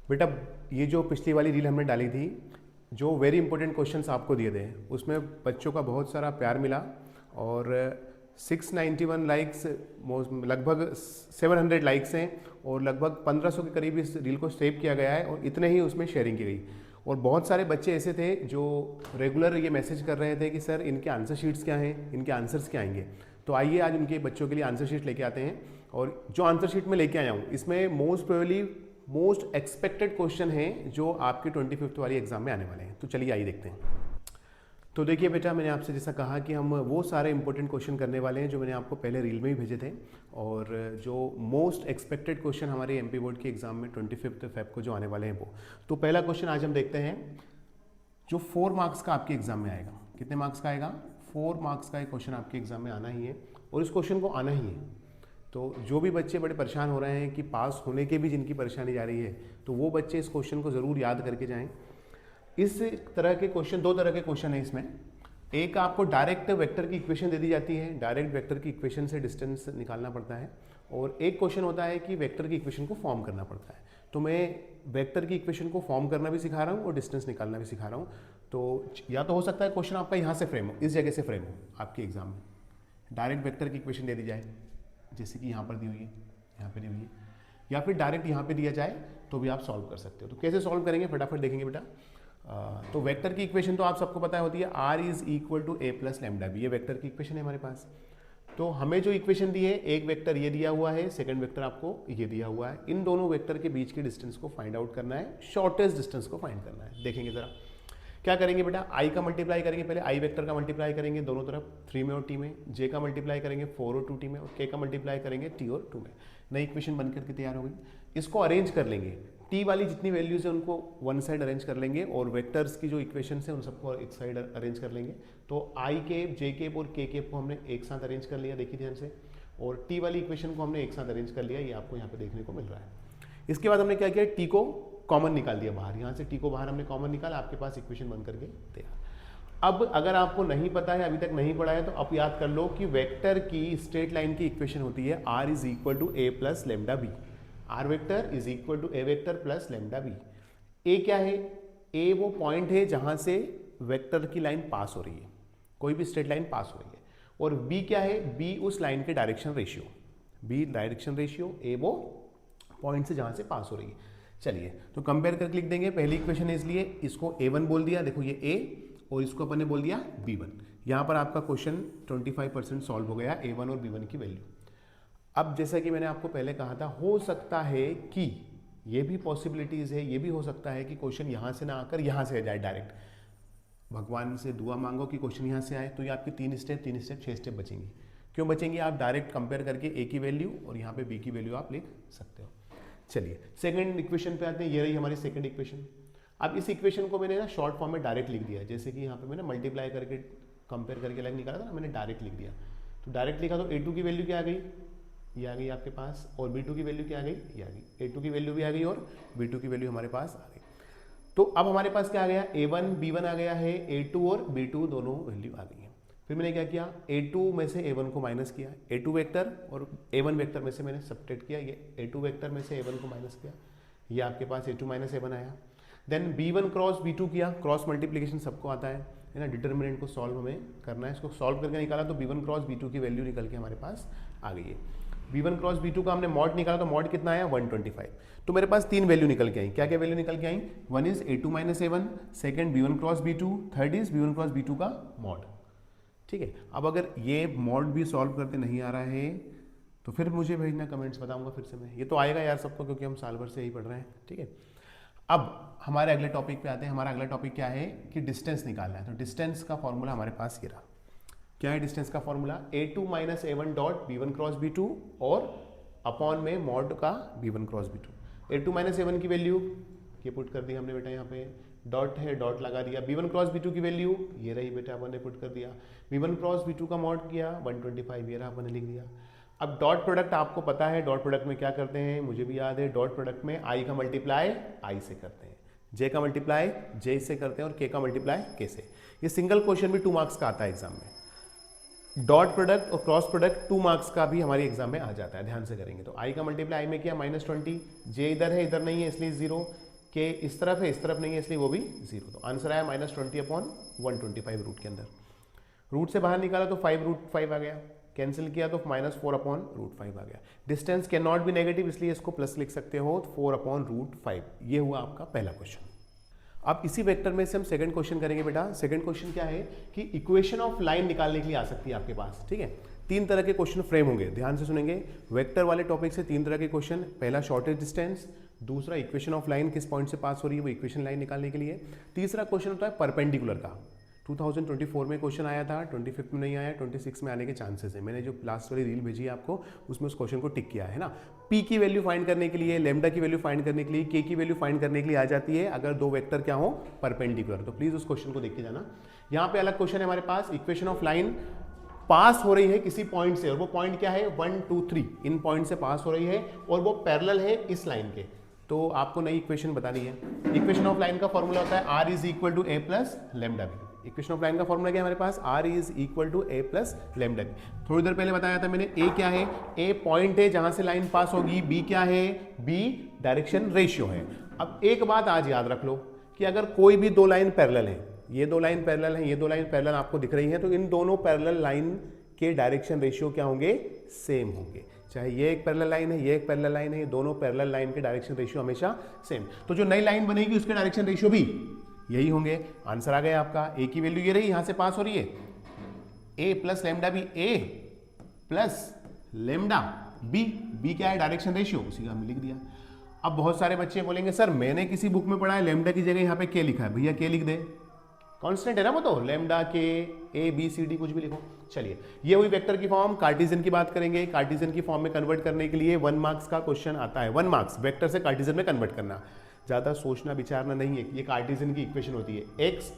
बेटा ये जो पिछली वाली रील हमने डाली थी, जो वेरी इंपॉर्टेंट क्वेश्चंस आपको दिए थे, उसमें बच्चों का बहुत सारा प्यार मिला और 691 लाइक्स, लगभग 700 लाइक्स हैं और लगभग 1500 के करीब इस रील को सेव किया गया है और इतने ही उसमें शेयरिंग की गई। और बहुत सारे बच्चे ऐसे थे जो रेगुलर ये मैसेज कर रहे थे कि सर इनके आंसर शीट्स क्या हैं, इनके आंसर्स क्या आएंगे। तो आइए आज उनके बच्चों के लिए आंसर शीट लेके आते हैं। और जो आंसर शीट में लेके आया हूँ इसमें most probably most expected question हैं जो आपके 25th वाली एग्जाम में आने वाले हैं। तो चलिए आइए देखते हैं। तो देखिए बेटा, मैंने आपसे जैसा कहा कि हम वो सारे इंपॉर्टेंट क्वेश्चन करने वाले हैं जो मैंने आपको पहले रील में ही भेजे थे, और जो मोस्ट एक्सपेक्टेड क्वेश्चन हमारे एमपी बोर्ड के एग्जाम में 25 फेब को जो आने वाले हैं वो। तो पहला क्वेश्चन आज हम देखते हैं जो 4 मार्क्स का आपके एग्जाम में आएगा। कितने मार्क्स का आएगा? 4 मार्क्स का एक क्वेश्चन आपके एग्जाम में आना ही है और इस क्वेश्चन को आना ही है। तो जो भी बच्चे बड़े परेशान हो रहे हैं कि पास होने के भी जिनकी परेशानी जा रही है, तो वो बच्चे इस क्वेश्चन को ज़रूर याद करके जाएं। इस तरह के क्वेश्चन, 2 तरह के क्वेश्चन है इसमें। एक आपको डायरेक्ट वेक्टर की इक्वेशन दे दी जाती है, डायरेक्ट वेक्टर की इक्वेशन से डिस्टेंस निकालना पड़ता है, और एक क्वेश्चन होता है कि वेक्टर की इक्वेशन को फॉर्म करना पड़ता है। तो मैं वेक्टर की इक्वेशन को फॉर्म करना भी सिखा रहा हूँ और डिस्टेंस निकालना भी सिखा रहा हूँ। तो या तो हो सकता है क्वेश्चन आपका यहाँ से फ्रेम हो, इस जगह से फ्रेम हो आपके एग्जाम में, डायरेक्ट वेक्टर की इक्वेशन दे दी जाए जैसे कि यहाँ पर दी हुई है, यहाँ पे दी हुई है, या फिर डायरेक्ट यहाँ पे दिया जाए तो भी आप सॉल्व कर सकते हो। तो कैसे सॉल्व करेंगे फटाफट देखेंगे बेटा। तो वेक्टर की इक्वेशन तो आप सबको पता होती है, r is equal to a plus lambda b. ये वेक्टर की इक्वेशन है हमारे पास। तो हमें जो इक्वेशन दी है, एक वेक्टर ये दिया हुआ है, सेकंड वेक्टर आपको ये दिया हुआ है। इन दोनों वेक्टर के बीच की डिस्टेंस को फाइंड आउट करना है, शॉर्टेस्ट डिस्टेंस को फाइंड करना है। देखेंगे जरा क्या करेंगे बेटा। i का मल्टीप्लाई करेंगे, पहले i वेक्टर का मल्टीप्लाई करेंगे दोनों तरफ 3 में और t में, j का मल्टीप्लाई करेंगे 4 और 2t में, और k का मल्टीप्लाई करेंगे t और 2 में। नई इक्वेशन बन करके तैयार हो गई। इसको अरेंज कर लेंगे, t वाली जितनी वैल्यूज है उनको वन साइड अरेंज कर लेंगे और वेक्टर्स की जो इक्वेशन है उन सबको एक साइड अरेंज कर लेंगे। तो i केप, j केप और k केप को हमने एक साथ अरेंज कर लिया, देखिए ध्यान से, और t वाली इक्वेशन को हमने एक साथ अरेंज कर लिया, ये आपको यहाँ पे देखने को मिल रहा है। इसके बाद हमने क्या किया, t को कॉमन निकाल दिया बाहर, यहाँ से t को बाहर हमने कॉमन निकाला, आपके पास इक्वेशन बन करके तैयार। अब अगर आपको नहीं पता है, अभी तक नहीं पढ़ा है, तो अब याद कर लो कि वेक्टर की स्ट्रेट लाइन की इक्वेशन होती है r is equal to a plus lambda B. R vector is equal to A vector plus lambda B. A क्या है? ए वो पॉइंट है जहां से वेक्टर की लाइन पास हो रही है, कोई भी स्ट्रेट लाइन पास हो रही है। और बी क्या है? बी उस लाइन के direction ratio, B direction ratio, A वो पॉइंट से जहां से पास हो रही है। चलिए तो कंपेयर करके लिख देंगे। पहली इक्वेशन है इसलिए इसको a1 बोल दिया, देखो ये a, और इसको अपन ने बोल दिया b1। यहाँ पर आपका क्वेश्चन 25% सॉल्व हो गया, a1 और b1 की वैल्यू। अब जैसा कि मैंने आपको पहले कहा था, हो सकता है कि ये भी पॉसिबिलिटीज है, ये भी हो सकता है कि क्वेश्चन यहाँ से ना आकर यहाँ से आ जाए डायरेक्ट। भगवान से दुआ मांगो कि क्वेश्चन यहाँ से आए, तो ये आपके 3 स्टेप 6 स्टेप बचेंगे। क्यों बचेंगे? आप डायरेक्ट कंपेयर करके a की वैल्यू और यहाँ पे b की वैल्यू आप लिख सकते हो। चलिए सेकंड इक्वेशन पे आते हैं। ये रही हमारी सेकंड इक्वेशन। अब इस इक्वेशन को मैंने ना शॉर्ट फॉर्म में डायरेक्ट लिख दिया, जैसे कि यहाँ पे मैंने मल्टीप्लाई करके कंपेयर करके लाइन निकाला था ना, मैंने डायरेक्ट लिख दिया। तो डायरेक्ट लिखा तो a2 की वैल्यू क्या आ गई, ये आ गई आपके पास, और b2 की वैल्यू क्या आ गई, ये आ गई। a2 की वैल्यू भी आ गई और b2 की वैल्यू हमारे पास आ गई। तो अब हमारे पास क्या आ गया, a1 b1 आ गया है, a2 और b2 दोनों वैल्यू आ गई है। फिर मैंने क्या किया, a2 में से a1 को माइनस किया, a2 वेक्टर और a1 वेक्टर में से मैंने सब्ट्रैक्ट किया, ये a2 वेक्टर में से a1 को माइनस किया, ये आपके पास a2 माइनस a1 आया। देन b1 क्रॉस b2 किया, क्रॉस मल्टीप्लिकेशन सबको आता है ना, डिटर्मिनेंट को सॉल्व हमें करना है। इसको सॉल्व करके निकाला तो b1 क्रॉस b2 की वैल्यू निकल के हमारे पास आ गई है। b1 क्रॉस b2 का हमने मॉड निकाला तो मॉड कितना आया, 125। तो मेरे पास 3 वैल्यू निकल के आई। क्या क्या वैल्यू निकल के आई? One is a2 minus a1, second b1 cross b2, third is b1 cross b2 का मॉड। ठीक है। अब अगर ये मॉड भी सॉल्व करते नहीं आ रहा है तो फिर मुझे भेजना, कमेंट्स बताऊंगा फिर से मैं। ये तो आएगा यार सबको, क्योंकि हम साल भर से यही पढ़ रहे हैं। ठीक है। अब हमारे अगले टॉपिक पे आते हैं। हमारा अगला टॉपिक क्या है कि डिस्टेंस निकालना है। तो डिस्टेंस का फॉर्मूला हमारे पास ये रहा। क्या है डिस्टेंस का formula? a2 minus a1 dot b1 cross b2 और अपॉन में मॉड का b1 cross b2। a2 minus a1 की वैल्यू ये पुट कर दी हमने बेटा, यहाँ पे डॉट है, डॉट लगा दिया। b1 क्रॉस b2 की वैल्यू ये रही बेटा, अपन ने पुट कर दिया। b1 क्रॉस b2 का मॉड किया 125, ये रहा, अपन ने लिख दिया। अब डॉट प्रोडक्ट आपको पता है, डॉट प्रोडक्ट में क्या करते हैं, मुझे भी याद है। डॉट प्रोडक्ट में i का मल्टीप्लाई i से करते हैं, j का मल्टीप्लाई j से करते हैं और k का मल्टीप्लाई k से। ये सिंगल क्वेश्चन भी 2 मार्क्स का आता है एग्जाम में। डॉट प्रोडक्ट और क्रॉस प्रोडक्ट 2 मार्क्स का भी हमारी एग्जाम में आ जाता है, ध्यान से करेंगे। तो i का मल्टीप्लाई i में किया -20, j इधर है, इधर नहीं है, इसलिए 0, के इस तरफ है, इस तरफ नहीं है, इसलिए वो भी 0। तो आंसर आया -20/125 रूट के अंदर। रूट से बाहर निकाला तो 5√5 आ गया, कैंसिल किया तो -4/√5 आ गया। Distance can not be negative, इसलिए इसको प्लस लिख सकते हो, 4/√5। ये हुआ आपका पहला क्वेश्चन। अब इसी वेक्टर में से हम सेकंड क्वेश्चन करेंगे बेटा। सेकंड क्वेश्चन क्या है कि इक्वेशन ऑफ लाइन निकालने के लिए आ सकती है आपके पास, ठीक है। 3 तरह के क्वेश्चन फ्रेम होंगे, ध्यान से सुनेंगे। वेक्टर वाले टॉपिक से 3 तरह के क्वेश्चन, पहला शॉर्टेज डिस्टेंस, दूसरा इक्वेशन ऑफ लाइन किस पॉइंट से पास हो रही है वो इक्वेशन लाइन निकालने के लिए, तीसरा क्वेश्चन होता है परपेंडिकुलर का। 2024 में क्वेश्चन आया था, 25 में नहीं आया, 26 में आने के चांसेस है। मैंने जो लास्ट वाली रील भेजी है आपको उसमें उस क्वेश्चन को टिक किया है ना। पी की वैल्यू फाइंड करने के लिए, लेमडा की वैल्यू फाइंड करने के लिए, के की वैल्यू फाइंड करने के लिए आ जाती है अगर दो वेक्टर क्या हो, परपेंडिकुलर। तो प्लीज उस क्वेश्चन को देख के जाना। यहाँ पे अलग क्वेश्चन है हमारे पास, इक्वेशन ऑफ लाइन पास हो रही है किसी पॉइंट से, और वो पॉइंट क्या है 1 2 3, इन पॉइंट से पास हो रही है और वो पैरेलल है इस लाइन के। तो आपको नई इक्वेशन बतानी है। इक्वेशन ऑफ लाइन का फॉर्मूला होता है r is equal to a plus lambda b. Equation of line का फॉर्मूला क्या है हमारे पास, r is equal to a plus lambda b. थोड़ी देर पहले बताया था मैंने, a क्या है, a पॉइंट है जहां से लाइन पास होगी, b क्या है, b डायरेक्शन रेशियो है। अब एक बात आज याद रख लो कि अगर कोई भी दो लाइन पैरेलल है, ये दो लाइन पैरेलल है, ये दो लाइन पैरेलल आपको दिख रही है, तो इन दोनों पैरेलल लाइन के डायरेक्शन रेशियो क्या होंगे, सेम होंगे। चाहे ये एक पैरेलल लाइन है, ये एक पैरेलल लाइन है, ये दोनों पैरेलल लाइन के डायरेक्शन रेशियो हमेशा सेम। तो जो नई लाइन बनेगी उसके डायरेक्शन रेशियो भी यही होंगे। आंसर आ गया आपका। ए की वैल्यू ये रही, यहां से पास हो रही है, ए प्लस लेमडा बी, ए प्लस लेमडा बी, बी क्या है डायरेक्शन रेशियो, उसी का हमने लिख दिया। अब बहुत सारे बच्चे बोलेंगे सर मैंने किसी बुक में पढ़ा है लेमडा की जगह यहाँ पे के लिखा है। भैया के लिख दे, कांस्टेंट है ना वो, तो लेमडा के ए बी सी डी कुछ भी लिखो। चलिए ये हुई वेक्टर की फॉर्म। कार्टेशियन की बात करेंगे। कार्टेशियन की फॉर्म में कन्वर्ट करने के लिए 1 मार्क्स का क्वेश्चन आता है। 1 मार्क्स वेक्टर से कार्टेशियन में कन्वर्ट करना, ज़्यादा सोचना विचारना नहीं है। ये कार्टेशियन की इक्वेशन होती है, एक्स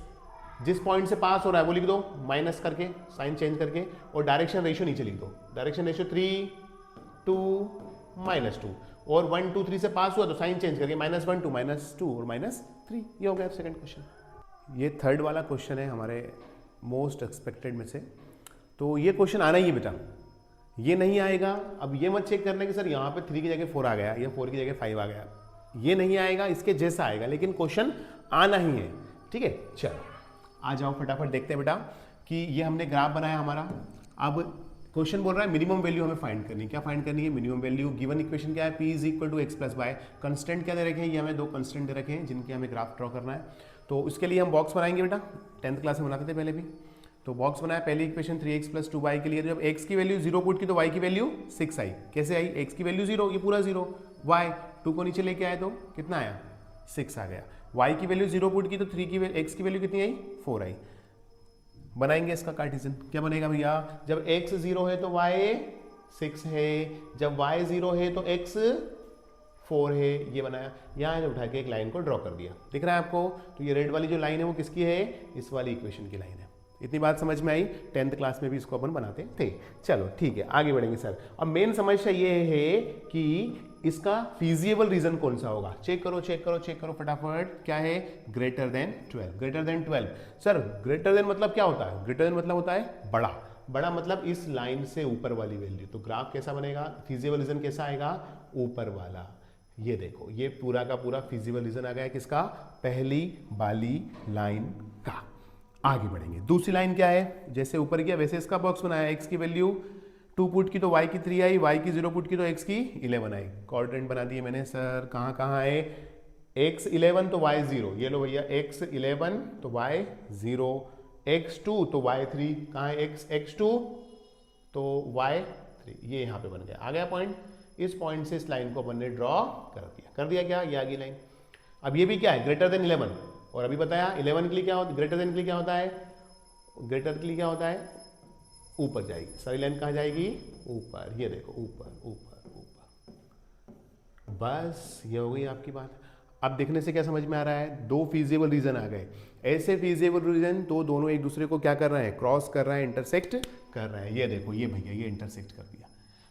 जिस पॉइंट से पास हो रहा है वो लिख दो माइनस करके, साइन चेंज करके, और डायरेक्शन रेशियो नीचे लिख दो। डायरेक्शन रेशियो 3 2 -2, और 1 2 3 से पास हुआ तो साइन चेंज करके -1 2 -2 और -3। ये हो गया सेकंड क्वेश्चन। ये थर्ड वाला क्वेश्चन है हमारे मोस्ट एक्सपेक्टेड में से। तो ये क्वेश्चन आना ही है बेटा, ये नहीं आएगा। अब ये मत चेक करना कि सर यहाँ पे 3 की जगह 4 आ गया या 4 की जगह 5 आ गया, ये नहीं आएगा, इसके जैसा आएगा, लेकिन क्वेश्चन आना ही है, ठीक है। चलो आ जाओ फटाफट देखते हैं बेटा कि ये हमने ग्राफ बनाया हमारा। अब क्वेश्चन बोल रहा है मिनिमम वैल्यू हमें फाइंड करनी है। क्या फाइंड करनी है, मिनिमम वैल्यू। गिवन इक्वेशन क्या है, p is equal to x plus y. Constant क्या दे रखे हैं, ये हमें 2 कंस्टेंट दे रखे हैं जिनके हमें ग्राफ ड्रॉ करना है। तो उसके लिए हम बॉक्स बनाएंगे बेटा, 10th क्लास में बनाते थे पहले भी। तो बॉक्स बनाया, पहली इक्वेशन 3x प्लस 2y के लिए जब x की वैल्यू 0 पुट की तो y की वैल्यू 6 आई। कैसे आई, x की वैल्यू 0, ये पूरा 0, y 2 को नीचे लेके आए तो कितना आया, 6 आ गया। y की वैल्यू 0 पुट की तो x की वैल्यू कितनी आई, 4 आई। बनाएंगे इसका कार्टेशियन, क्या बनेगा भैया, जब x 0 है तो y 6 है, जब y 0 है तो x 4 है। ये बनाया, यहाँ उठा के एक लाइन को ड्रॉ कर दिया, दिख रहा है आपको। तो ये रेड वाली जो लाइन है वो किसकी है, इस वाली इक्वेशन की लाइन है। इतनी बात समझ में आई, 10th क्लास में भी इसको अपन बनाते थे। चलो ठीक है आगे बढ़ेंगे सर। अब मेन समस्या ये है कि इसका फीजिएबल रीजन कौन सा होगा। चेक करो चेक करो चेक करो फटाफट, क्या है, greater than 12। Greater than 12 sir, greater than मतलब क्या होता है, ग्रेटर देन मतलब होता है बड़ा। बड़ा मतलब इस लाइन से ऊपर वाली वैल्यू। तो ग्राफ कैसा बनेगा, फीजिएबल रीजन कैसा आएगा, ऊपर वाला। ये देखो ये पूरा का पूरा फीजिबल रीजन आ गया किसका, पहली वाली लाइन का। आगे बढ़ेंगे, दूसरी लाइन क्या है, जैसे ऊपर गया वैसे इसका बॉक्स बनाया। x की वैल्यू 2 पुट की तो y की 3 आई, y की 0 पुट की तो x की 11 आई। क्वाड्रेंट बना दिए मैंने सर, कहाँ कहाँ है, x 11 तो y 0, ये लो भैया, x 11 तो y 0, x 2 तो y 3, कहाँ है x 2 तो y 3, ये यहाँ पे बन गया। आ गया पॉइंट। इस पॉइंट से इस लाइन को अपन ने ड्रॉ कर दिया क्या, ये आ गई लाइन। अब ये भी क्या है, ग्रेटर देन 11, और अभी बताया 11 के लिए क्या होता है, ग्रेटर देन के लिए क्या होता है, ग्रेटर के लिए क्या होता है, ऊपर जाएगी सारी लाइन, कहाँ जाएगी, ऊपर। ये देखो ऊपर ऊपर ऊपर। बस ये हो गई आपकी बात। अब देखने से क्या समझ में आ रहा है, 2 फीजिबल रीजन आ गए। ऐसे फीजिबल रीजन तो दोनों एक दूसरे को क्या कर रहे हैं, क्रॉस कर रहे हैं, इंटरसेक्ट कर रहे हैं। ये देखो ये भैया ये इंटरसेक्ट कर दिया।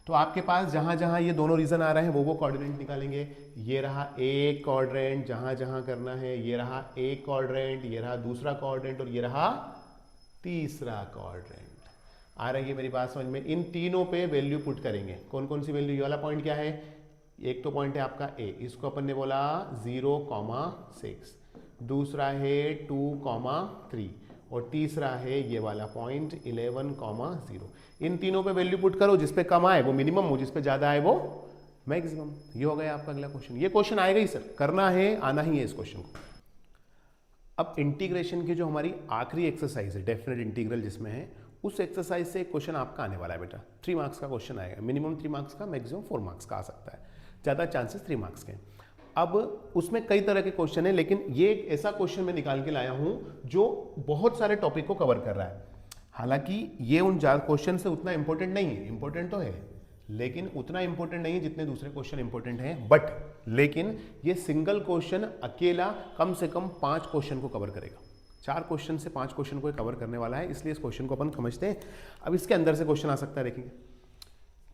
तो आपके पास जहां जहां ये दोनों रीजन आ रहे हैं वो कोऑर्डिनेट निकालेंगे। ये रहा एक कोऑर्डिनेट जहां जहां करना है, ये रहा एक कोऑर्डिनेट, ये रहा दूसरा कोऑर्डिनेट, और ये रहा तीसरा कोऑर्डिनेट। आ रही है मेरी बात समझ में। इन तीनों पे वैल्यू पुट करेंगे। कौन कौन सी वैल्यू, ये वाला पॉइंट क्या है, एक तो पॉइंट है आपका ए, इसको अपन ने बोला 0,6, दूसरा है 2,3 और तीसरा है ये वाला पॉइंट 11,0। इन तीनों पे वैल्यू पुट करो, जिस पे कम आए वो मिनिमम हो, जिस पे ज्यादा आए वो मैक्सिमम। ये हो गया आपका अगला क्वेश्चन। ये क्वेश्चन आएगा ही सर, करना है, आना ही है इस क्वेश्चन को। अब इंटीग्रेशन की जो हमारी आखिरी एक्सरसाइज है, डेफिनेट इंटीग्रल जिसमें है, उस एक्सरसाइज से क्वेश्चन आपका आने वाला है बेटा। 3 मार्क्स का क्वेश्चन आएगा, मिनिमम 3 मार्क्स का, मैक्सिमम 4 मार्क्स का आ सकता है, ज़्यादा चांसेस 3 मार्क्स के। अब उसमें कई तरह के क्वेश्चन है, लेकिन ये एक ऐसा क्वेश्चन मैं निकाल के लाया हूं जो बहुत सारे टॉपिक को कवर कर रहा है। हालांकि ये उन क्वेश्चन से उतना इंपॉर्टेंट नहीं है, इंपॉर्टेंट तो है लेकिन उतना इंपॉर्टेंट नहीं है जितने दूसरे क्वेश्चन इंपॉर्टेंट हैं, बट लेकिन ये सिंगल क्वेश्चन अकेला कम से कम 5 क्वेश्चन को कवर करेगा। 4 क्वेश्चन से 5 क्वेश्चन को कवर करने वाला है, इसलिए इस क्वेश्चन को अपन समझते हैं। अब इसके अंदर से क्वेश्चन आ सकता है, देखेंगे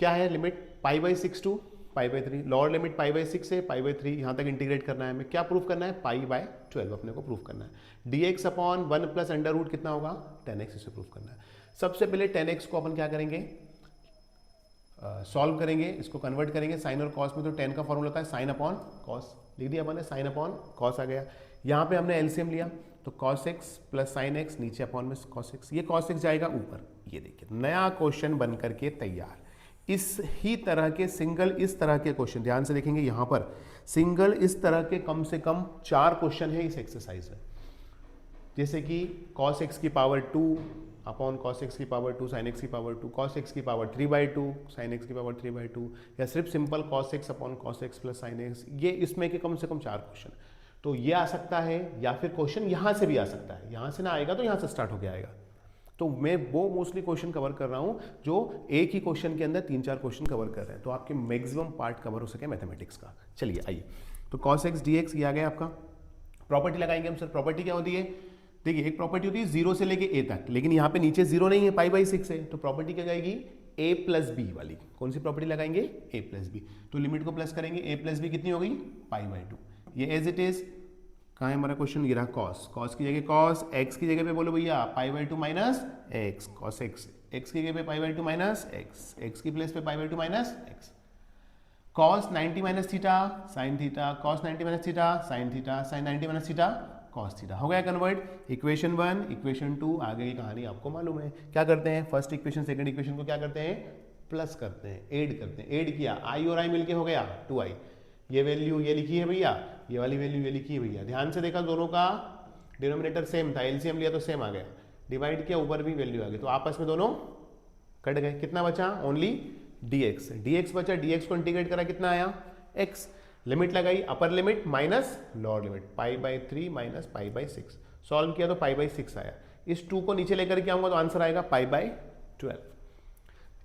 क्या है। लिमिट π/6 टू π/3, लोअर लिमिट π/6 से π/3 यहां तक इंटीग्रेट करना है हमें। क्या प्रूफ करना है? π/12 अपने को प्रूफ करना है। dx upon 1 plus under root कितना होगा? 10x, इसे प्रूफ करना है। सबसे पहले 10x को अपन क्या करेंगे? सॉल्व करेंगे, इसको कन्वर्ट करेंगे। साइन और कॉस में तो 10 का फॉर्मूला होता है साइन अपॉन कॉस, लिख दिया अपन ने, साइन अपॉन कॉस आ गया। यहाँ पे हमने एलसीएम लिया तो cos x plus sign x, नीचे अपॉन में cos x, ये cos x जाएगा ऊपर। ये देखिए नया क्वेश्चन बन करके तैयार। इस ही तरह के सिंगल इस तरह के क्वेश्चन ध्यान से देखेंगे, यहाँ पर सिंगल इस तरह के कम से कम 4 क्वेश्चन है इस एक्सरसाइज में। जैसे कि cos x की पावर 2 अपॉन cos x की पावर 2 sin x की पावर 2, cos x की पावर 3/2 sin x की पावर 3/2, या सिर्फ simple cos x upon cos x plus sin x। ये इसमें के कम से कम 4 क्वेश्चन तो ये आ सकता है, या फिर क्वेश्चन यहाँ से भी आ सकता है। यहाँ से ना आएगा तो यहाँ से स्टार्ट होके आएगा। तो मैं वो मोस्टली क्वेश्चन कवर कर रहा हूँ जो एक ही क्वेश्चन के अंदर 3-4 क्वेश्चन कवर कर रहे हैं, तो आपके मैक्सिमम पार्ट कवर हो सके मैथमेटिक्स का। चलिए आइए, तो cos x dx ये आ गया आपका। प्रॉपर्टी लगाएंगे हम। सर प्रॉपर्टी क्या होती है? देखिए एक प्रॉपर्टी होती है 0 से लेके a तक, लेकिन यहाँ पे नीचे 0 नहीं है, π/6 है, तो प्रॉपर्टी क्या जाएगी? a प्लस बी वाली। कौन सी प्रॉपर्टी लगाएंगे? a plus b. तो लिमिट को प्लस करेंगे, a प्लस बी कितनी हो गई? π/2। ये एज इट इज कहाँ है हमारा क्वेश्चन? ये रहा cos की जगह cos, x की जगह पे बोलो भैया π/2 minus x, cos x, x की जगह पे π/2 माइनस x की प्लेस पे π/2 minus x, cos 90 minus theta sine theta, cos 90 minus theta sine theta, sine 90 minus theta cos theta. हो गया कन्वर्ट। इक्वेशन 1 इक्वेशन 2, आगे की कहानी आपको मालूम है। क्या करते हैं? फर्स्ट इक्वेशन सेकंड इक्वेशन को क्या करते हैं? प्लस करते हैं, ऐड करते हैं। ऐड किया, i और i मिलके हो गया 2i। ये वैल्यू ये लिखी है भैया, ये वाली वैल्यू ये लिखी है भैया। ध्यान से देखा, दोनों का डिनोमिनेटर सेम था, एलसीएम लिया तो सेम आ गया, डिवाइड किया ऊपर भी वैल्यू आ गई, तो आपस में दोनों कट गए। कितना बचा? ओनली dx बचा। dx को इंटीग्रेट करा, कितना आया? x। लिमिट लगाई, upper limit minus lower limit, π/3 minus π/6। Solve किया तो π/6 आया। इस 2 को नीचे लेकर के आऊंगा तो आंसर आएगा π/12।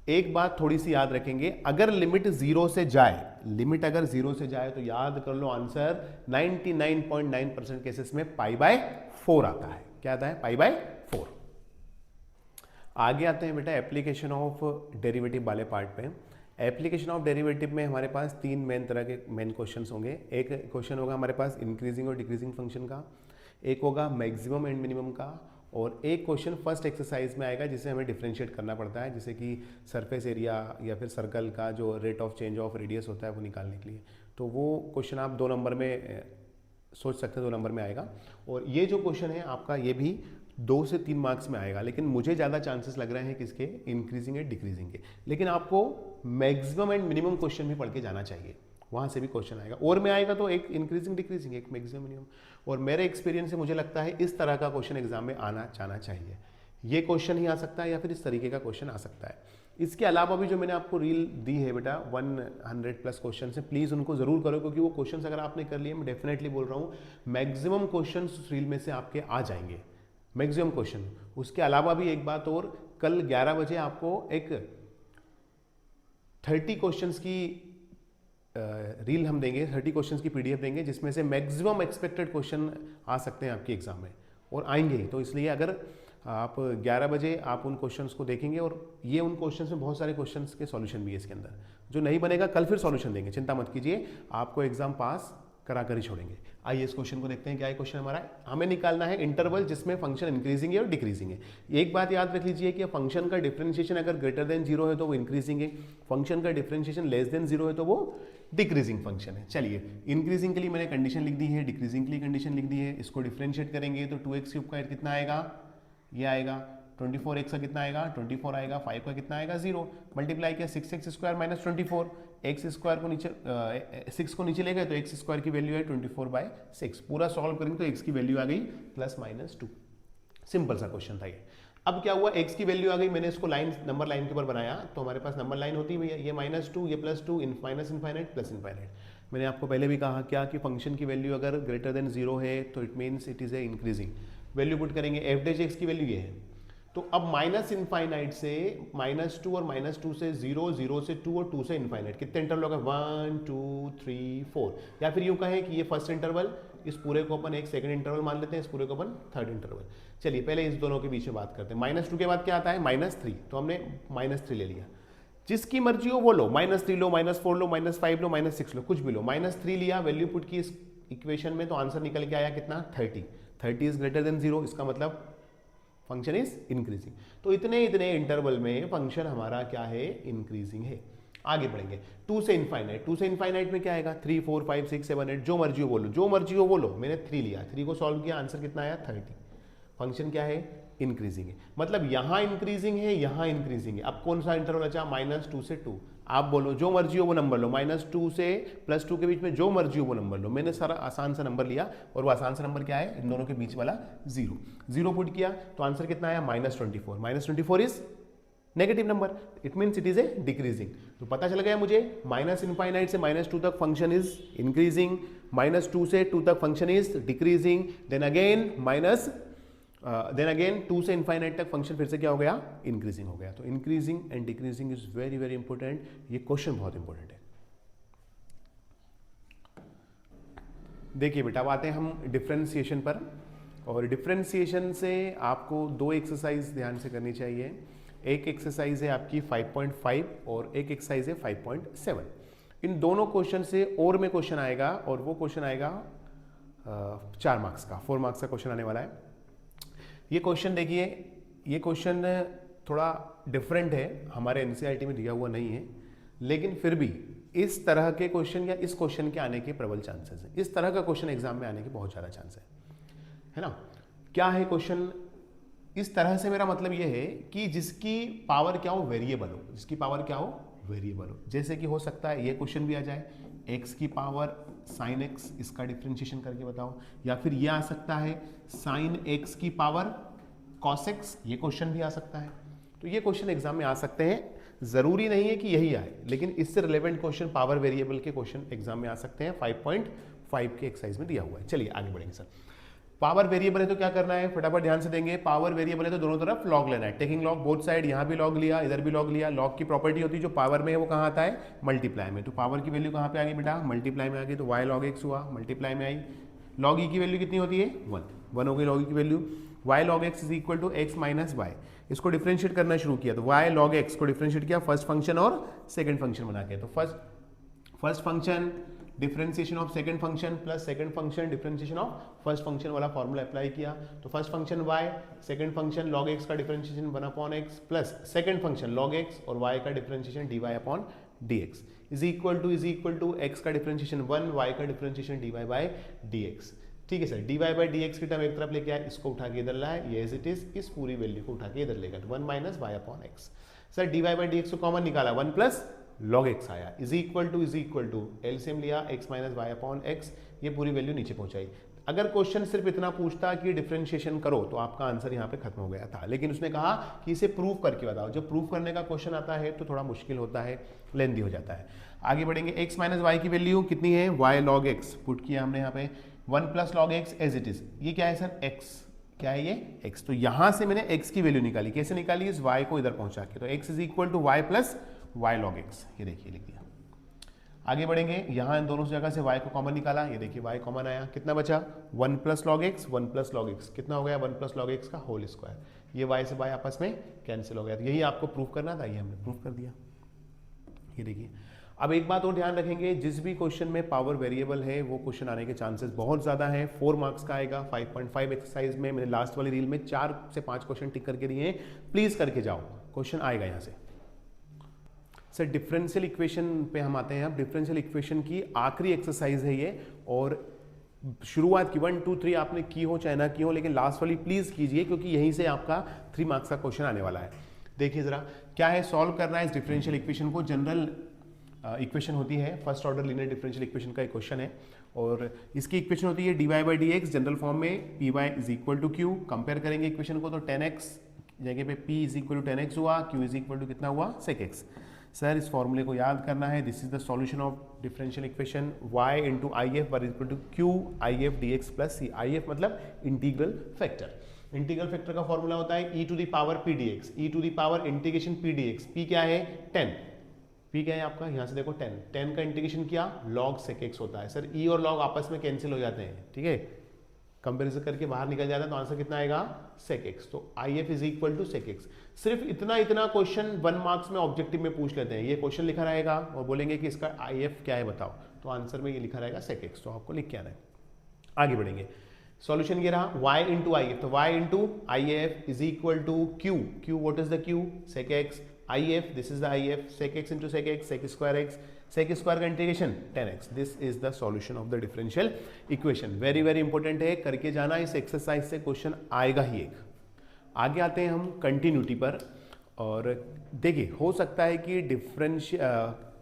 एक बात थोड़ी सी याद रखेंगे, अगर लिमिट 0 से जाए, लिमिट अगर 0 से जाए तो याद कर लो आंसर 99.9% केसेस में π/4 आता है। क्या आता है? π/4। आगे आते हैं बेटा एप्लीकेशन ऑफ डेरिवेटिव वाले पार्ट पे। एप्लीकेशन ऑफ डेरिवेटिव में हमारे पास 3 मेन तरह के मेन क्वेश्चंस होंगे। एक क्वेश्चन होगा हमारे पास इंक्रीजिंग और डिक्रीजिंग फंक्शन का, एक होगा मैक्सिमम एंड मिनिमम का, और एक क्वेश्चन फर्स्ट एक्सरसाइज में आएगा जिसे हमें डिफरेंशिएट करना पड़ता है, जैसे कि सरफेस एरिया या फिर सर्कल का जो rate of change of radius होता है वो निकालने के लिए। तो वो क्वेश्चन आप 2 नंबर में सोच सकते हैं, 2 नंबर में आएगा। और ये जो क्वेश्चन है आपका, ये भी 2 से 3 मार्क्स में आएगा, लेकिन मुझे ज़्यादा चांसेस लग रहे हैं किसके? इंक्रीजिंग एंड डिक्रीजिंग के। लेकिन आपको मैक्सिमम एंड मिनिमम क्वेश्चन भी पढ़ के जाना चाहिए, वहाँ से भी क्वेश्चन आएगा। और में आएगा तो एक इंक्रीजिंग डिक्रीजिंग, एक मैक्सिमम मिनिमम। और मेरे एक्सपीरियंस से मुझे लगता है इस तरह का क्वेश्चन एग्जाम में आना जाना चाहिए। ये क्वेश्चन ही आ सकता है या फिर इस तरीके का क्वेश्चन आ सकता है। इसके अलावा भी जो मैंने आपको रील दी है बेटा 100+ क्वेश्चन है, प्लीज़ उनको ज़रूर करो, क्योंकि वो क्वेश्चन अगर आपने कर लिए, मैं डेफिनेटली बोल रहा हूँ मैक्सिमम क्वेश्चन उस रील में से आपके आ जाएंगे, मैक्सिमम क्वेश्चन। उसके अलावा भी एक बात और, कल 11 बजे आपको एक 30 क्वेश्चंस की रील हम देंगे, 30 क्वेश्चंस की पीडीएफ देंगे, जिसमें से मैक्सिमम एक्सपेक्टेड क्वेश्चन आ सकते हैं आपके एग्जाम में, और आएंगे। तो इसलिए अगर आप 11 बजे आप उन क्वेश्चंस को देखेंगे, और ये उन क्वेश्चंस में बहुत सारे क्वेश्चंस के सॉल्यूशन भी है इसके अंदर, जो नहीं बनेगा कल फिर सॉल्यूशन देंगे, चिंता मत कीजिए, आपको एग्जाम पास करा कर ही छोड़ेंगे। आइए इस क्वेश्चन को देखते हैं। क्या है क्वेश्चन हमारा? हमें निकालना है इंटरवल जिसमें फंक्शन इंक्रीजिंग है और डिक्रीजिंग है। एक बात याद रख लीजिए कि फंक्शन का डिफरेंशिएशन अगर ग्रेटर देन 0 है तो वो इंक्रीजिंग है, फंक्शन का डिफरेंशिएशन लेस देन 0 है तो वो डिक्रीजिंग फंक्शन है। चलिए, इंक्रीजिंग के लिए मैंने कंडीशन लिख दी है, डिक्रीजिंग के लिए कंडीशन लिख दी है। इसको डिफरेंशिएट करेंगे तो 2x³ का कितना आएगा? ये आएगा। 24x का कितना आएगा? 24 आएगा। 5 का कितना आएगा? 0। मल्टीप्लाई किया 6x² माइनस 24, एक्स स्क्वायर को नीचे 6 को नीचे ले गए तो एक्स स्क्वायर की वैल्यू है 24/6। पूरा सॉल्व करेंगे तो एक्स की वैल्यू आ गई +-2। सिंपल सा क्वेश्चन था ये। अब क्या हुआ? एक्स की वैल्यू आ गई, मैंने इसको लाइन नंबर लाइन के ऊपर बनाया तो हमारे पास नंबर लाइन होती है भैया, ये -2, ये +2, माइनस इनफाइनाइट प्लस इनफाइनाइट। मैंने आपको पहले भी कहा क्या कि फंक्शन की वैल्यू अगर ग्रेटर देन 0 है तो it means it is a increasing. Value put करेंगे, f' की वैल्यू ये है। तो अब माइनस इनफाइनाइट से -2 और -2 से 0, 0 से 2 और 2 से इनफाइनाइट, कितने इंटरवल होगा? 1 2 3 4। या फिर यूं कहें कि ये फर्स्ट इंटरवल, इस पूरे को अपन एक सेकंड इंटरवल मान लेते हैं, इस पूरे को अपन थर्ड इंटरवल। चलिए पहले इस दोनों के बीच में बात करते हैं। -2 के बाद क्या आता है? -3। तो हमने -3 ले लिया, जिसकी मर्जी हो वो लो, -3 लो, -4 लो, -5 लो, -6 लो, कुछ भी लो। -3 लिया, वैल्यू पुट की इस इक्वेशन में तो आंसर निकल के आया कितना? 30। 30 इज ग्रेटर देन 0, इसका मतलब फंक्शन इज इंक्रीजिंग। तो इतने इंटरवल में फंक्शन हमारा क्या है? इंक्रीजिंग है। आगे बढ़ेंगे 2 से इनफाइनाइट। 2 से इनफाइनाइट में क्या आएगा? 3 4 5 6 7 8, जो मर्जी हो बोलो, जो मर्जी हो बोलो। मैंने 3 लिया, 3 को सॉल्व किया, आंसर कितना आया? 30। फंक्शन क्या है? इंक्रीजिंग है। मतलब यहां इंक्रीजिंग है, यहां इंक्रीजिंग है। अब कौन सा इंटरवल बचा? -2 से 2। आप बोलो जो मर्जी हो वो नंबर लो, -2 से +2 के बीच में जो मर्जी हो वो नंबर लो। मैंने सारा आसान सा नंबर लिया और वो आसान सा नंबर क्या है? इन दोनों के बीच वाला 0। 0 पुट किया तो आंसर कितना आया? -24। -24 is negative number, it means it is a decreasing. तो पता चल गया मुझे माइनस इनफाइनाइट से -2 तक फंक्शन इज इंक्रीजिंग, -2 से 2 तक function is decreasing, then again 2 से इनफाइनाइट तक फंक्शन फिर से क्या हो गया? इंक्रीजिंग हो गया। तो increasing and decreasing is very very important. ये क्वेश्चन बहुत इंपॉर्टेंट है। देखिए बेटा, अब आते हैं हम डिफरेंशिएशन पर। और डिफरेंशिएशन से आपको 2 एक्सरसाइज ध्यान से करनी चाहिए। एक एक्सरसाइज है आपकी 5.5 और एक एक्सरसाइज है 5.7। इन दोनों क्वेश्चन से और में क्वेश्चन आएगा और वो क्वेश्चन आएगा 4 मार्क्स का, 4 मार्क्स का क्वेश्चन आने वाला है। ये क्वेश्चन देखिए, ये क्वेश्चन थोड़ा डिफरेंट है, हमारे एनसीईआरटी में दिया हुआ नहीं है, लेकिन फिर भी इस तरह के क्वेश्चन या इस क्वेश्चन के आने के प्रबल चांसेस हैं। इस तरह का क्वेश्चन एग्जाम में आने के बहुत ज़्यादा चांस है ना। क्या है क्वेश्चन? इस तरह से मेरा मतलब ये है कि जिसकी पावर क्या हो? वेरिएबल हो। जिसकी पावर क्या हो? वेरिएबल हो। जैसे कि हो सकता है ये क्वेश्चन भी आ जाए, x की पावर sin x, इसका डिफ्रेंशिएशन करके बताओ। या फिर ये आ सकता है sin x की पावर cos x, ये क्वेश्चन भी आ सकता है। तो ये क्वेश्चन एग्जाम में आ सकते हैं, जरूरी नहीं है कि यही आए, लेकिन इससे रिलेवेंट क्वेश्चन, पावर वेरिएबल के क्वेश्चन एग्जाम में आ सकते हैं। 5.5 के एक्सरसाइज में दिया हुआ है। चलिए आगे बढ़ेंगे सर। पावर वेरिएबल है तो क्या करना है? फटाफट ध्यान से देंगे। पावर वेरिएबल है तो दोनों तरफ लॉग लेना है, टेकिंग लॉग बोथ साइड। यहाँ भी लॉग लिया, इधर भी लॉग लिया। लॉग की प्रॉपर्टी होती है जो पावर में है वो कहाँ आता है? मल्टीप्लाई में। तो पावर की वैल्यू कहाँ पे आ गई बेटा? मल्टीप्लाई में आ गई। तो y log x हुआ, मल्टीप्लाई में आई। लॉग ई की वैल्यू कितनी होती है? 1 हो गई लॉग ई की value. y log x is equal to x minus y. इसको डिफ्रेंशिएट करना शुरू किया तो y log x को डिफ्रेंशिएट किया फर्स्ट फंक्शन और सेकेंड फंक्शन बना के। तो first function differentiation of second function plus second function differentiation of first function वाला फॉर्मूला अप्लाई किया। तो first function y, second function log x का differentiation 1/x plus second function log x और y का differentiation dy/dx is equal to x का differentiation 1, y का differentiation dy/dx। ठीक है सर, dy/dx की टर्म एक तरफ लेके आए, इसको उठा के इधर लाए, ये एज इट इज, इस पूरी वैल्यू को उठा के इधर लेकर 1 माइनस y/x। सर dy/dx को कॉमन निकाला, 1 प्लस log x आया, इज इक्वल टू एलसीएम लिया x माइनस y/x, ये पूरी वैल्यू नीचे पहुंचाई। अगर क्वेश्चन सिर्फ इतना पूछता कि डिफरेंशिएशन करो तो आपका आंसर यहाँ पे खत्म हो गया था, लेकिन उसने कहा कि इसे प्रूव करके बताओ। जब प्रूव करने का क्वेश्चन आता है तो थोड़ा मुश्किल होता है, लेंदी हो जाता है। आगे बढ़ेंगे, x माइनस वाई की वैल्यू कितनी है? y log x पुट किया हमने यहाँ पे, 1 plus log x as it is. ये क्या है सर? x। क्या है ये? x। तो यहां से मैंने x की वैल्यू निकाली, कैसे निकाली? इस y को इधर पहुंचा के। तो x is equal to y plus y log x, ये देखिए लिख दिया। आगे बढ़ेंगे, यहां इन दोनों जगह से y को कॉमन निकाला, ये देखिए y कॉमन आया, कितना बचा? 1 plus log x, 1 plus log x, कितना हो गया? 1 प्लस log x का होल स्क्वायर। ये y से y आपस में कैंसिल हो गया। तो यही आपको प्रूफ करना था, ये हमने प्रूफ कर दिया। ये देखिए, अब एक बात और ध्यान रखेंगे, जिस भी क्वेश्चन में पावर वेरिएबल है वो क्वेश्चन आने के चांसेस बहुत ज़्यादा हैं। 4 मार्क्स का आएगा। 5.5 एक्सरसाइज में मैंने लास्ट वाली रील में 4 से 5 क्वेश्चन टिक करके दिए हैं, प्लीज़ करके जाओ, क्वेश्चन आएगा यहाँ से। सर डिफरेंशियल इक्वेशन पे हम आते हैं। अब डिफरेंशियल इक्वेशन की आखिरी एक्सरसाइज है ये, और शुरुआत की 1 2 3 आपने की हो चाहे ना की हो, लेकिन लास्ट वाली प्लीज़ कीजिए, क्योंकि यहीं से आपका 3 मार्क्स का क्वेश्चन आने वाला है। देखिए ज़रा क्या है, सॉल्व करना है इस डिफरेंशियल इक्वेशन को। जनरल इक्वेशन होती है, first order linear differential equation का एक क्वेश्चन है, और इसकी इक्वेशन होती है dy by d x, general form में py is equal to q. Compare करेंगे इक्वेशन को तो 10x जगह पे p is equal to 10x हुआ, q इज इक्वल टू कितना हुआ sec x। सर इस फॉर्मूले को याद करना है, this is the solution of differential equation y into I F were equal to q I F d x plus c. I F मतलब इंटीग्रल फैक्टर। इंटीग्रल फैक्टर का फॉर्मूला होता है e to the power p dx, e to the power integration p dx। p क्या है 10, p क्या है आपका, यहाँ से देखो 10 का इंटीग्रेशन किया log sec x होता है। सर e और log आपस में कैंसिल हो जाते हैं, ठीक है, कंपेरिजन करके बाहर निकल जाता है, तो आंसर कितना आएगा sec x। तो I F is equal to sec x। सिर्फ इतना क्वेश्चन 1 मार्क्स में ऑब्जेक्टिव में पूछ लेते हैं। ये क्वेश्चन लिखा रहेगा और बोलेंगे कि इसका आई एफ क्या है बताओ, तो आंसर में ये लिखा रहेगा sec x, तो आपको लिख के आना है। आगे बढ़ेंगे, सॉल्यूशन ये रहा y इंटू आई एफ, तो y into I F is equal to q, what is the q sec x, I F this is the I F, sec x into sec x, sec square x, sec square का integration 10x। This is the solution of the differential equation. Very very important है, करके जाना, इस exercise से question आएगा ही एक। आगे आते हैं हम कंटिन्यूटी पर, और देखिए हो सकता है कि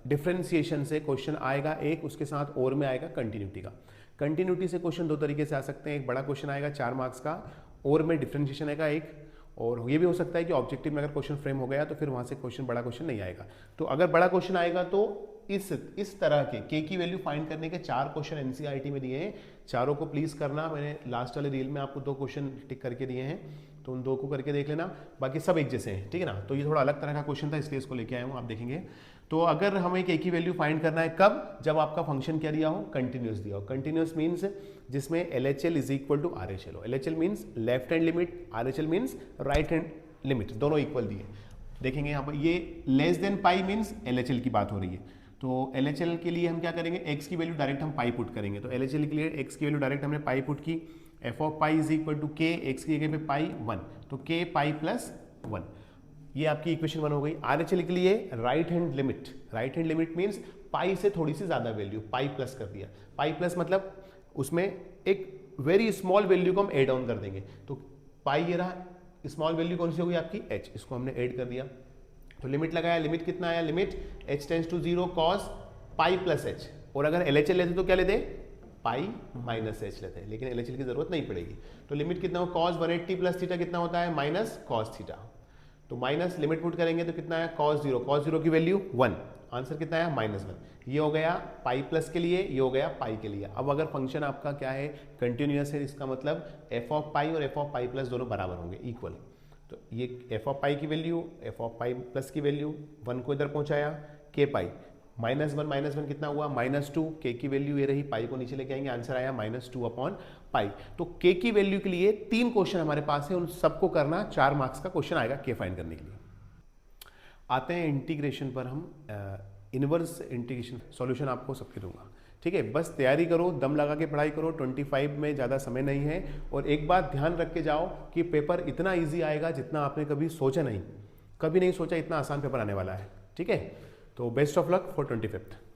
डिफरेंशिएशन से क्वेश्चन आएगा एक, उसके साथ और में आएगा कंटिन्यूटी का। कंटिन्यूटी से क्वेश्चन दो तरीके से आ सकते हैं, एक बड़ा क्वेश्चन आएगा 4 मार्क्स का, और में डिफरेंशिएशन आएगा एक, और ये भी हो सकता है कि ऑब्जेक्टिव में अगर क्वेश्चन फ्रेम हो गया तो फिर वहाँ से क्वेश्चन बड़ा क्वेश्चन नहीं आएगा। तो अगर बड़ा क्वेश्चन आएगा तो इस तरह के के की वैल्यू फाइंड करने के 4 क्वेश्चन एनसीईआरटी में दिए हैं, चारों को प्लीज़ करना। मैंने लास्ट वाले रील में आपको 2 क्वेश्चन टिक करके दिए हैं, तो उन 2 को करके देख लेना, बाकी सब एक जैसे हैं, ठीक है ना। तो ये थोड़ा अलग तरह का क्वेश्चन था, इसलिए इसको लेके आया हूँ, आप देखेंगे। तो अगर हमें के की वैल्यू फाइंड करना है कब, जब आपका फंक्शन क्या दिया हो, कंटिन्यूस दिया हो। कंटिन्यूस मीन्स जिसमें LHL is equal to RHL हो। LHL means left hand limit, RHL means right hand limit, दोनों इक्वल दिए। देखेंगे यहाँ पर ये less than pi means LHL की बात हो रही है, तो LHL के लिए हम क्या करेंगे, x की वैल्यू डायरेक्ट हम पाई पुट करेंगे। तो LHL के लिए x की वैल्यू डायरेक्ट हमने पाई पुट की, f of pi is equal to k, x की जगह पे पाई 1, तो k पाई प्लस 1, ये आपकी इक्वेशन 1 हो गई। RHL के लिए right hand limit, right hand limit means पाई से थोड़ी सी ज्यादा वैल्यू, पाई प्लस कर दिया। पाई प्लस मतलब उसमें एक वेरी स्मॉल वैल्यू को हम एड ऑन कर देंगे, तो पाई ये रहा, स्मॉल वैल्यू कौन सी होगी आपकी h, इसको हमने ऐड कर दिया, तो लिमिट लगाया, लिमिट कितना आया, limit h tends to 0 cos pi plus h। और अगर LHL लेते तो क्या लेते, पाई माइनस h लेते, लेकिन LHL की जरूरत नहीं पड़ेगी। तो लिमिट कितना हो, cos 180 प्लस थीटा कितना होता है, माइनस cos थीटा, तो माइनस लिमिट पुट करेंगे तो कितना है cos 0 की वैल्यू 1, आंसर कितना है -1। ये हो गया पाई प्लस के लिए, ये हो गया पाई के लिए। अब अगर फंक्शन आपका क्या है, कंटिन्यूअस है, इसका मतलब f ऑफ पाई और f ऑफ पाई प्लस दोनों बराबर होंगे, इक्वल। तो ये f ऑफ पाई की value, f of pi plus की वैल्यू 1 को इधर पहुंचाया, k पाई -1 कितना हुआ, -2, k की वैल्यू ये रही, पाई को नीचे लेके आएंगे, आंसर आया -2 अपॉन पाई। तो k की वैल्यू के लिए 3 क्वेश्चन हमारे पास है, उन सबको करना, 4 मार्क्स का क्वेश्चन आएगा k फाइंड करने के लिए। आते हैं इंटीग्रेशन पर, हम इनवर्स इंटीग्रेशन सॉल्यूशन आपको सबके दूंगा, ठीक है। बस तैयारी करो, दम लगा के पढ़ाई करो, 25 में ज़्यादा समय नहीं है। और एक बात ध्यान रख के जाओ कि पेपर इतना इजी आएगा जितना आपने कभी सोचा नहीं, कभी नहीं सोचा इतना आसान पेपर आने वाला है, ठीक है। तो best of luck for 25th।